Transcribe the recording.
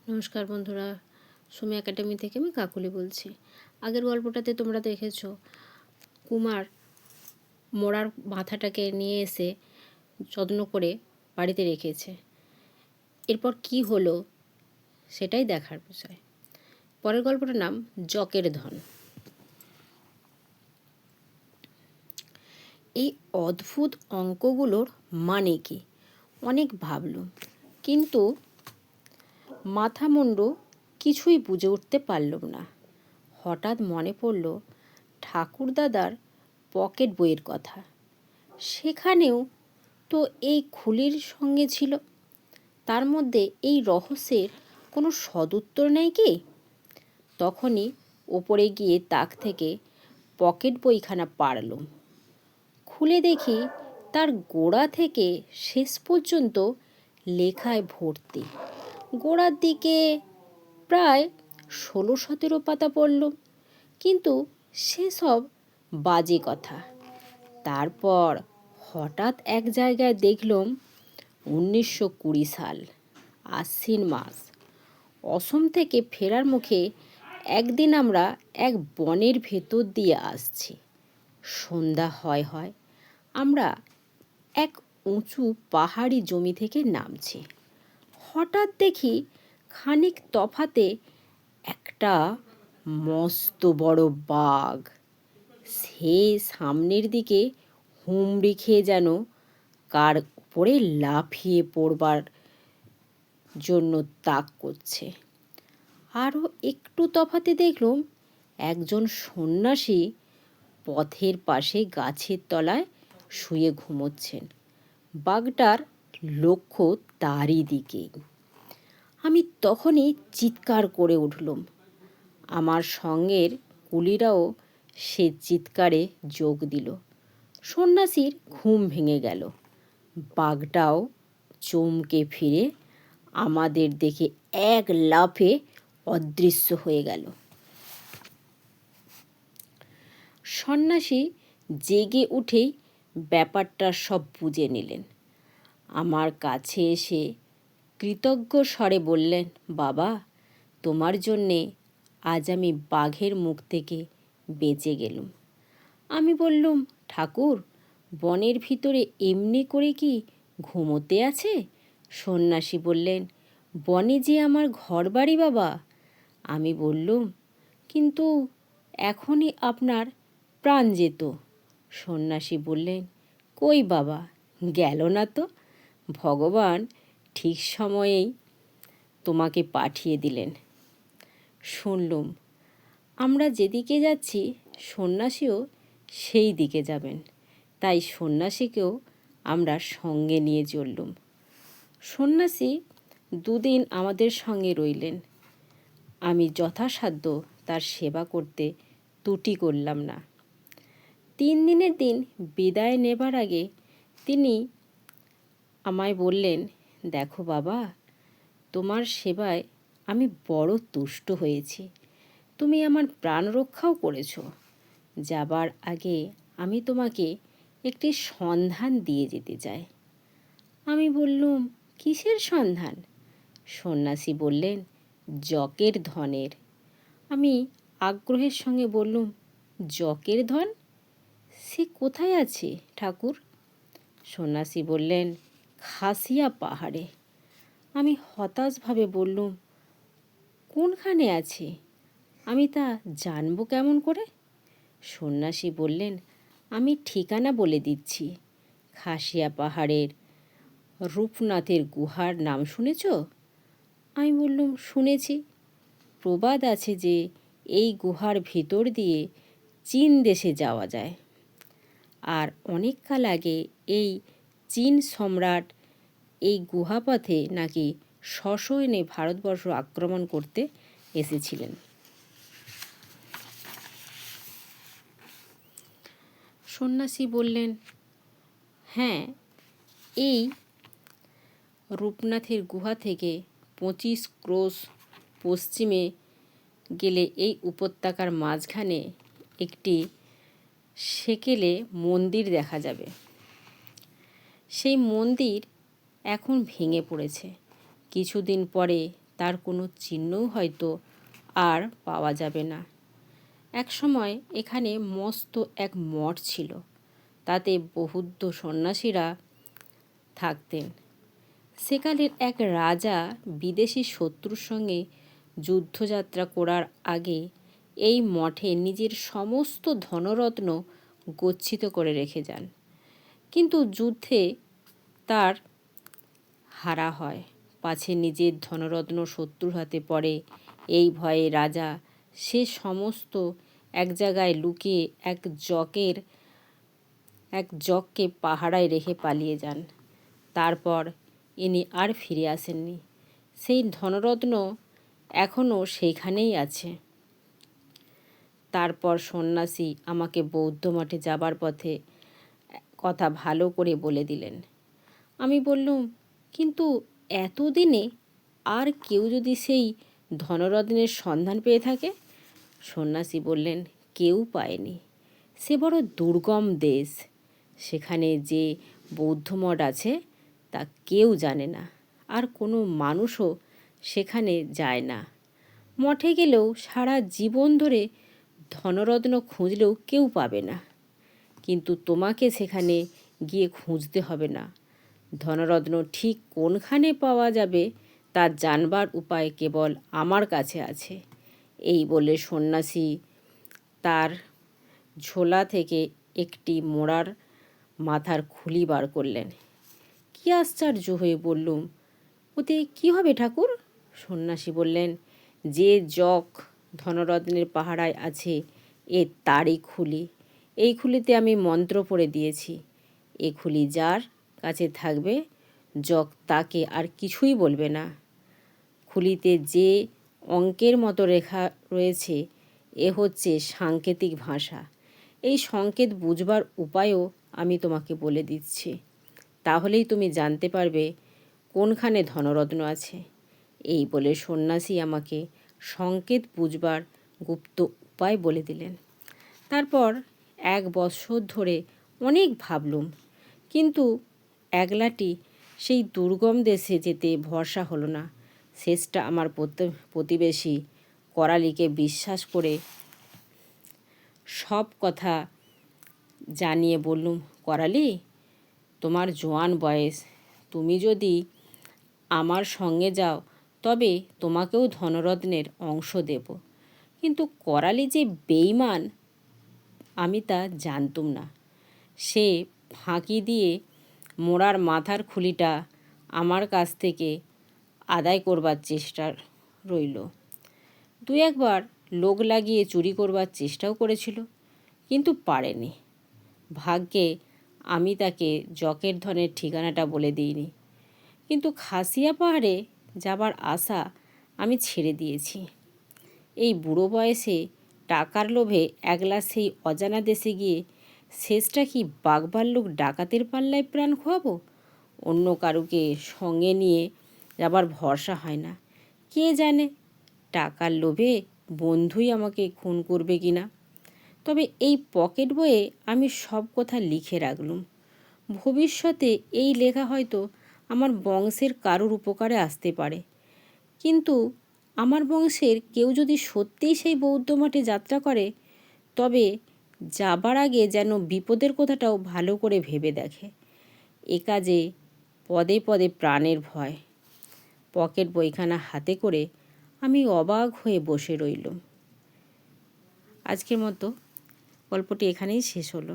নমস্কার বন্ধুরা, সুমি একাডেমি থেকে আমি কাকুলি বলছি। আগের গল্পটাতে তোমরা দেখেছো কুমার মোড়ার মাথাটাকে নিয়ে এসে যত্ন করে বাড়িতে রেখেছে। এরপর কি হলো সেটাই দেখার বিষয়। পরের গল্পটার নাম জকের ধন। এই অদ্ভুত অঙ্কগুলোর মানে কি অনেক ভাবলুম, কিন্তু মাথা মুন্ডু কিছুই বুঝে উঠতে পারলাম না। হঠাৎ মনে পড়ল ঠাকুরদাদার পকেট বইয়ের কথা। সেখানেও তো এই খুলির সঙ্গে ছিল। তার মধ্যে এই রহস্যের কোনো সদুত্তর নেই কি? তখনই ওপরে গিয়ে তাক থেকে পকেট বইখানা পাড়লুম। খুলে দেখি তার গোড়া থেকে শেষ পর্যন্ত লেখায় ভর্তি। গোড়ার দিকে প্রায় 16-17 পাতা পড়ল, কিন্তু সেসব বাজে কথা। তারপর হঠাৎ এক জায়গায় দেখলাম 1920 সাল, আশ্বিন মাস। অসম থেকে ফেরার মুখে একদিন আমরা এক বনের ভেতর দিয়ে আসছি। সন্ধ্যা হয় আমরা এক উঁচু পাহাড়ি জমি থেকে নামছি। হঠাৎ দেখি খানিক তফাতে একটা মস্ত বড় বাঘ। সে সামনের দিকে হুমড়ি খেয়ে যেন কার উপরে লাফিয়ে পড়বার জন্য তাক করছে। আরও একটু তফাতে দেখলাম একজন সন্ন্যাসী পথের পাশে গাছের তলায় শুয়ে ঘুমোচ্ছেন। বাঘটার লক্ষ্য তারই দিকেই। আমি তখনই চিৎকার করে উঠলাম। আমার সঙ্গের কুলিরাও সে চিৎকারে যোগ দিল। সন্ন্যাসীর ঘুম ভেঙে গেল। বাঘটাও চমকে ফিরে আমাদের দেখে এক লাফে অদৃশ্য হয়ে গেল। সন্ন্যাসী জেগে উঠেই ব্যাপারটা সব বুঝে নিলেন। আমার কাছে এসে কৃতজ্ঞ স্বরে বললেন, বাবা, তোমার জন্যে আজ আমি বাঘের মুখ থেকে বেঁচে গেলুম। আমি বললুম, ঠাকুর, বনের ভিতরে এমনি করে কি ঘুমোতে আছে? সন্ন্যাসী বললেন, বনে যে আমার ঘর বাড়ি বাবা। আমি বললুম, কিন্তু এখনই আপনার প্রাণ যেত। সন্ন্যাসী বললেন, কই বাবা, গেল না তো। ভগবান ঠিক সময়েই তোমাকে পাঠিয়ে দিলেন। শুনলুম আমরা যেদিকে যাচ্ছি সন্ন্যাসীও সেই দিকে যাবেন, তাই সন্ন্যাসীকেও আমরা সঙ্গে নিয়ে চললুম। সন্ন্যাসী 2 দিন আমাদের সঙ্গে রইলেন। আমি যথাসাধ্য তার সেবা করতে ত্রুটি করলাম না। 3 দিনের দিন বিদায় নেবার আগে তিনি আমায় বললেন, দেখো বাবা, তোমার সেবায় আমি বড় তুষ্ট হয়েছি। তুমি আমার প্রাণ রক্ষাও করেছ। যাবার আগে আমি তোমাকে একটি সন্ধান দিয়ে যেতে চাই। আমি বললুম, কিসের সন্ধান? সন্ন্যাসী বললেন, জকের ধনের। আমি আগ্রহের সঙ্গে বললুম, জকের ধন? সে কোথায় আছে ঠাকুর? সন্ন্যাসী বললেন, খাসিয়া পাহাড়ে। আমি হতাশভাবে বললুম, কোনখানে আছে? আমি তা জানবো কেমন করে? সন্ন্যাসী বললেন, আমি ঠিকানা বলে দিচ্ছি। খাসিয়া পাহাড়ের রূপনাথের গুহার নাম শুনেছ? আমি বললুম, শুনেছি। প্রবাদ আছে যে এই গুহার ভিতর দিয়ে চীন দেশে যাওয়া যায়। আর অনেক কাল আগে এই চীন সম্রাট এই গুহাপথে নাকি সসৈন্যে ভারতবর্ষ আক্রমণ করতে এসেছিলেন। সন্ন্যাসী বললেন, হ্যাঁ, এই রূপনাথের গুহা থেকে 25 ক্রোশ পশ্চিমে গেলে এই উপত্যকার মাঝখানে একটি সেকেলে মন্দির দেখা যাবে। সেই মন্দির এখন ভেঙে পড়েছে। কিছুদিন পরে তার কোনো চিহ্নও হয়তো আর পাওয়া যাবে না। এক সময় এখানে মস্ত এক মঠ ছিল, তাতে বৌদ্ধ সন্ন্যাসীরা থাকতেন। সেকালের এক রাজা বিদেশি শত্রুর সঙ্গে যুদ্ধযাত্রা করার আগে এই মঠে নিজের সমস্ত ধনরত্ন গচ্ছিত করে রেখে যান, কিন্তু যুদ্ধে তার হারা হয়, পাছে নিজের ধনরত্ন শত্রুর হাতে পড়ে এই ভয়ে রাজা সে সমস্ত এক জায়গায় লুকিয়ে এক জককে পাহারায় রেখে পালিয়ে যান। তারপর ইনি আর ফিরে আসেননি। সেই ধনরত্ন এখনও সেইখানেই আছে। তারপর সন্ন্যাসী আমাকে বৌদ্ধ মঠে যাবার পথে কথা ভালো করে বলে দিলেন। আমি বললুম, কিন্তু এতদিনে আর কেউ যদি সেই ধনরত্নের সন্ধান পেয়ে থাকে? সন্ন্যাসী বললেন, কেউ পায়নি। সে বড় দুর্গম দেশ। সেখানে যে বৌদ্ধ মঠ আছে তা কেউ জানে না, আর কোনো মানুষও সেখানে যায় না। মঠে গেলেও সারা জীবন ধরে ধনরত্ন খুঁজলেও কেউ পাবে না। কিন্তু তোমাকে সেখানে গিয়ে খুঁজতে হবে না। ধনরত্ন ঠিক কোনখানে পাওয়া যাবে তা জানবার উপায় কেবল আমার কাছে আছে। এই বলে সন্ন্যাসী তার ঝোলা থেকে একটি মোড়ার মাথার খুলি বার করলেন। কি আশ্চর্য হয়ে বললুম, ওতে কী হবে ঠাকুর? সন্ন্যাসী বললেন, যে জক ধনরত্নের পাহারায় আছে এ তারই খুলি। এই খুলিতে আমি মন্ত্র পড়ে দিয়েছি। এ খুলি যার কাছে থাকবে জক তাকে আর কিছুই বলবে না। খুলিতে যে অঙ্কের মতো রেখা রয়েছে এ হচ্ছে সাংকেতিক ভাষা। এই সংকেত বুঝবার উপায়ও আমি তোমাকে বলে দিচ্ছি, তাহলেই তুমি জানতে পারবে কোনখানে ধনরত্ন আছে। এই বলে সন্ন্যাসী আমাকে সংকেত বুঝবার গুপ্ত উপায় বলে দিলেন। তারপর 1 বৎসর ধরে অনেক ভাবলুম, কিন্তু একলাটি সেই দুর্গম দেশে যেতে ভরসা হলো না। শেষটা আমার প্রতিবেশী করালিকে বিশ্বাস করে সব কথা জানিয়ে বললুম, করালি, তোমার জোয়ান বয়স, তুমি যদি আমার সঙ্গে যাও তবে তোমাকেও ধনরত্নের অংশ দেব। কিন্তু করালি যে বেঈমান আমি তা জানতুম না। সে ফাঁকি দিয়ে মোড়ার মাথার খুলিটা আমার কাছ থেকে আদায় করবার চেষ্টা রইল। 2 একবার লোক লাগিয়ে চুরি করবার চেষ্টাও করেছিল, কিন্তু পারেনি। ভাগ্যে আমি তাকে জকের ধনের ঠিকানাটা বলে দিইনি। কিন্তু খাসিয়া পাহাড়ে যাবার আশা আমি ছেড়ে দিয়েছি। এই বুড়ো বয়সে টাকার লোভে একলা সেই অজানা দেশে গিয়ে শেষটা কি বাঘভাল্লুক ডাকাতের পাল্লায় প্রাণ খোয়াবো? অন্য কারুকে সঙ্গে নিয়ে যাবার ভরসা হয় না। কে জানে টাকার লোভে বন্ধুই আমাকে খুন করবে কি না। তবে এই পকেট বইয়ে আমি সব কথা লিখে রাখলুম। ভবিষ্যতে এই লেখা হয়তো আমার বংশের কারুর উপকারে আসতে পারে। কিন্তু আমার বংশের কেউ যদি সত্যিই সেই বৌদ্ধ মঠে যাত্রা করে, তবে যাবার আগে যেন বিপদের কথাটাও ভালো করে ভেবে দেখে। এ কাজে পদে পদে প্রাণের ভয়। পকেট বইখানা হাতে করে আমি অবাক হয়ে বসে রইলুম। আজকের মতো গল্পটি এখানেই শেষ হলো।